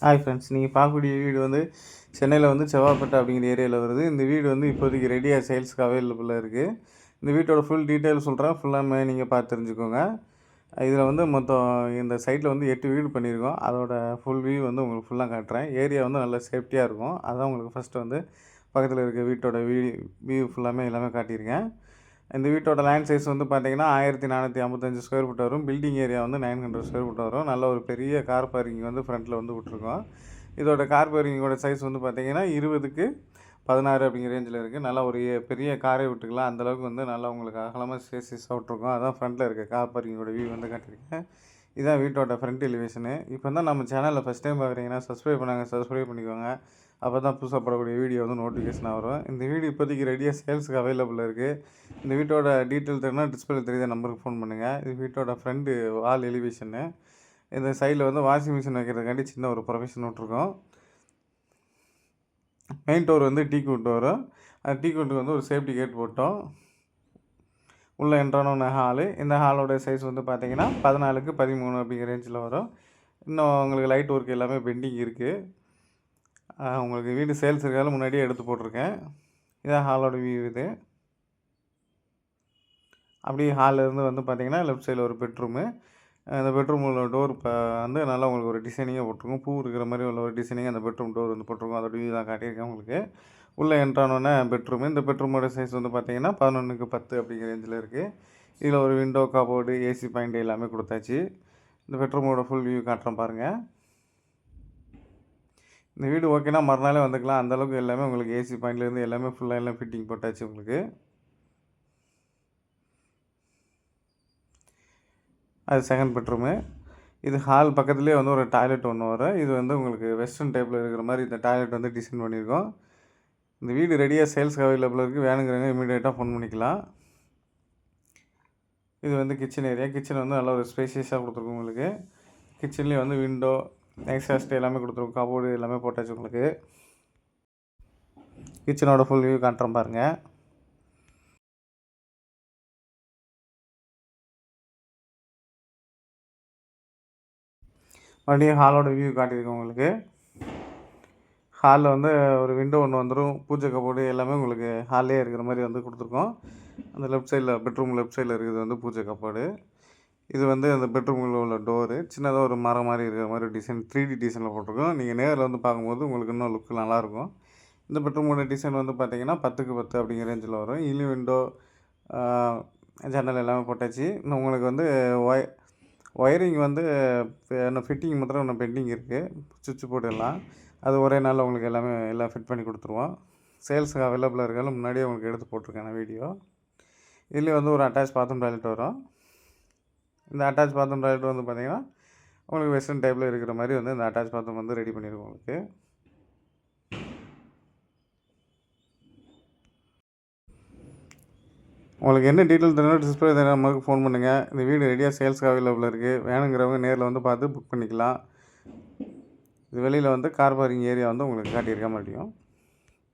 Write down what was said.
Hi friends, நீங்கள் பார்க்கக்கூடிய வீடு வந்து சென்னையில் வந்து செவ்வாப்பேட்டை அப்படிங்கிற ஏரியாவில் வருது. இந்த வீடு வந்து இப்போதைக்கு ரெடியாக சேல்ஸுக்கு அவைலபிளாக இருக்குது. இந்த வீட்டோட ஃபுல் டீட்டெயில் சொல்கிறேன், ஃபுல்லாமே நீங்கள் பார்த்து தெரிஞ்சுக்கோங்க. இதில் வந்து மொத்தம் இந்த சைட்டில் வந்து 8 வீடு பண்ணியிருக்கோம். அதோட ஃபுல் வியூ வந்து உங்களுக்கு ஃபுல்லாக காட்டுறேன். ஏரியா வந்து நல்லா சேஃப்டியாக இருக்கும். அதான் உங்களுக்கு ஃபஸ்ட்டு வந்து பக்கத்தில் இருக்க வீட்டோட வியூ ஃபுல்லாமே எல்லாமே காட்டியிருக்கேன். இந்த வீட்டோட லேண்ட் சைஸ் வந்து பார்த்தீங்கன்னா 1455 ஸ்கொயர் ஃபீட் வரும். பில்டிங் ஏரியா வந்து 900 ஸ்கொயர் ஃபீட் வரும். நல்ல ஒரு பெரிய கார் பார்க்கிங் வந்து ஃப்ரண்ட்டில் வந்து விட்ருக்கோம். இதோட கார் பார்க்கிங்கோட சைஸ் வந்து பார்த்தீங்கன்னா 20க்கு 16 அப்படிங்கிற ரேஞ்சில் இருக்குது. நல்லா ஒரு பெரிய காரே விட்டுக்கலாம். அந்தளவுக்கு வந்து நல்லா உங்களுக்கு அகலமாக ஸ்பேசியஸாக விட்ருக்கோம். அதான் ஃப்ரண்ட்டில் இருக்க கார் பார்க்கிங்கோட வியூ வந்து காட்டியிருக்கேன். இதான் வீட்டோட ஃப்ரண்ட் எலிவேஷனு. இப்போ தான் நம்ம சேனலில் ஃபஸ்ட் டைம் பார்க்குறீங்கன்னா சப்ஸ்கிரைப் பண்ணிக்கோங்க. அப்போ தான் புதுசாக போடக்கூடிய வீடியோ வந்து நோட்டிஃபிகேஷனாக வரும். இந்த வீடு இப்போதைக்கு ரெடியாக சேல்ஸுக்கு அவைலபிளாக இருக்குது. இந்த வீட்டோட டீட்டெயில் தெரியும்னா டிஸ்பிளே தெரியுற நம்பருக்கு ஃபோன் பண்ணுங்கள். இது வீட்டோட ஃப்ரண்ட்டு வால் எலிவேஷனு. இந்த சைடில் வந்து வாஷிங் மிஷின் வைக்கிறதுக்காண்டி சின்ன ஒரு ப்ரொஃபஷன் விட்ருக்கோம். மெயின் டோர் வந்து டீக்வுட் வரும். அந்த டீக்வுட்டுக்கு வந்து ஒரு சேஃப்டி கேட் போட்டோம். உள்ளே என்ட்ரானோன்னு ஹாலு. இந்த ஹாலோட சைஸ் வந்து பார்த்தீங்கன்னா 14க்கு 13 அப்படிங்கிற ரேஞ்சில் வரும். இன்னும் உங்களுக்கு லைட் ஒர்க் எல்லாமே பெண்டிங் இருக்குது. உங்களுக்கு வீடு சேல்ஸ் இருக்காலும் முன்னாடியே எடுத்து போட்டிருக்கேன். இதான் ஹாலோட வியூ இது. அப்படியே ஹாலிலேருந்து வந்து பார்த்தீங்கன்னா லெஃப்ட் சைடில் ஒரு பெட்ரூமு. அந்த பெட்ரூமோட டோர் இப்போ வந்து நல்லா உங்களுக்கு ஒரு டிசைனிங்காக போட்டிருக்கும். பூ இருக்கிற மாதிரி உள்ள ஒரு டிசைனிங்காக அந்த பெட்ரூம் டோர் வந்து போட்டிருக்கும். அதோட வியூ தான் காட்டியிருக்கேன் உங்களுக்கு. உள்ளே என்ட்ரானோன்னே பெட்ரூமு. இந்த பெட்ரூமோட சைஸ் வந்து பார்த்தீங்கன்னா 11க்கு 10 அப்படிங்கிற ரேஞ்சில் இருக்குது. இதில் ஒரு விண்டோ, கபோர்டு, ஏசி பாயிண்ட் எல்லாமே கொடுத்தாச்சு. இந்த பெட்ரூமோட ஃபுல் வியூ காட்டுறேன் பாருங்கள். இந்த வீடு ஓகேனா மறுநாளே வந்துக்கலாம். அந்தளவுக்கு எல்லாமே உங்களுக்கு ஏசி பாயிண்ட்லேருந்து எல்லாமே ஃபுல்லாக எல்லாம் ஃபிட்டிங் போட்டாச்சு உங்களுக்கு. அது செகண்ட் பெட்ரூமு. இது ஹால் பக்கத்துலேயே வந்து ஒரு டாய்லெட் ஒன்று வரும். இது வந்து உங்களுக்கு வெஸ்டர்ன் டைப்பில் இருக்கிற மாதிரி இந்த டாய்லெட் வந்து டிசைன் பண்ணியிருக்கோம். இந்த வீடு ரெடியாக சேல்ஸ்க்கு அவைலபிளாக இருக்குது. வேணுங்கிறவங்க இமீடியட்டாக ஃபோன் பண்ணிக்கலாம். இது வந்து கிச்சன் ஏரியா. கிச்சன் வந்து நல்ல ஒரு ஸ்பேசியஸாக கொடுத்துருக்கோம் உங்களுக்கு. கிச்சன்லேயே வந்து விண்டோ, எக்ஸாஸ்ட் எல்லாமே கொடுத்துருக்கோம். கபோர்டு எல்லாமே போட்டாச்சு உங்களுக்கு. கிச்சனோட ஃபுல் வியூ காட்டுறேன் பாருங்கள். மறுபடியும் ஹாலோட வியூ காட்டியிருக்கோம் உங்களுக்கு. ஹாலில் வந்து ஒரு விண்டோ ஒன்று வந்துடும். பூஜை கபோர்டு எல்லாமே உங்களுக்கு ஹால்லே இருக்கிற மாதிரி வந்து கொடுத்துருக்கோம். அந்த லெஃப்ட் சைடில் பெட்ரூம் லெஃப்ட் சைடில் இருக்கிறது வந்து பூஜை கபோர்டு. இது வந்து அந்த பெட்ரூமில் உள்ள டோரு. சின்னதாக ஒரு மரம் மாதிரி இருக்கிற மாதிரி டிசைன் 3D டிசைனில் போட்டிருக்கோம். நீங்கள் நேரில் வந்து பார்க்கும்போது உங்களுக்கு இன்னும் லுக்கு நல்லாயிருக்கும். இந்த பெட்ரூமோட டிசைன் வந்து பார்த்தீங்கன்னா 10க்கு 10 அப்படிங்கிற ரேஞ்சில் வரும். இதுலேயும் விண்டோ, ஜன்னல் எல்லாமே போட்டாச்சு. இன்னும் உங்களுக்கு வந்து ஒயரிங் வந்து இன்னும் ஃபிட்டிங் மாத்திரம் இன்னும் பெண்டிங் இருக்குது. சுவிட்ச் போர்டு எல்லாம் அது ஒரே நாளில் உங்களுக்கு எல்லாம் ஃபிட் பண்ணி கொடுத்துருவோம். சேல்ஸுக்கு அவைலபிளாக இருக்காலும் முன்னாடியே உங்களுக்கு எடுத்து போட்டிருக்கேன் வீடியோ. இதுலேயே வந்து ஒரு அட்டாச் பாத்ரூம் டாய்லெட் வரும். இந்த அட்டாச் பாத்ரூம் டாய்லெட் வந்து பார்த்திங்கன்னா உங்களுக்கு வெஸ்டர்ன் டைப்பில் இருக்கிற மாதிரி வந்து இந்த அட்டாச் பாத்ரூம் வந்து ரெடி பண்ணியிருக்கோம் உங்களுக்கு. உங்களுக்கு என்ன டீட்டெயில் தெரியணும் டிஸ்பிளே தெரியாத நமக்கு ஃபோன் பண்ணுங்கள். இந்த வீடு ரெடியாக சேல்ஸுக்கு அவைலபிளாக இருக்குது. வேணுங்கிறவங்க நேரில் வந்து பார்த்து புக் பண்ணிக்கலாம். இது வெளியில் வந்து கார் பார்க்கிங் ஏரியா வந்து உங்களுக்கு காட்டியிருக்க முடியும்.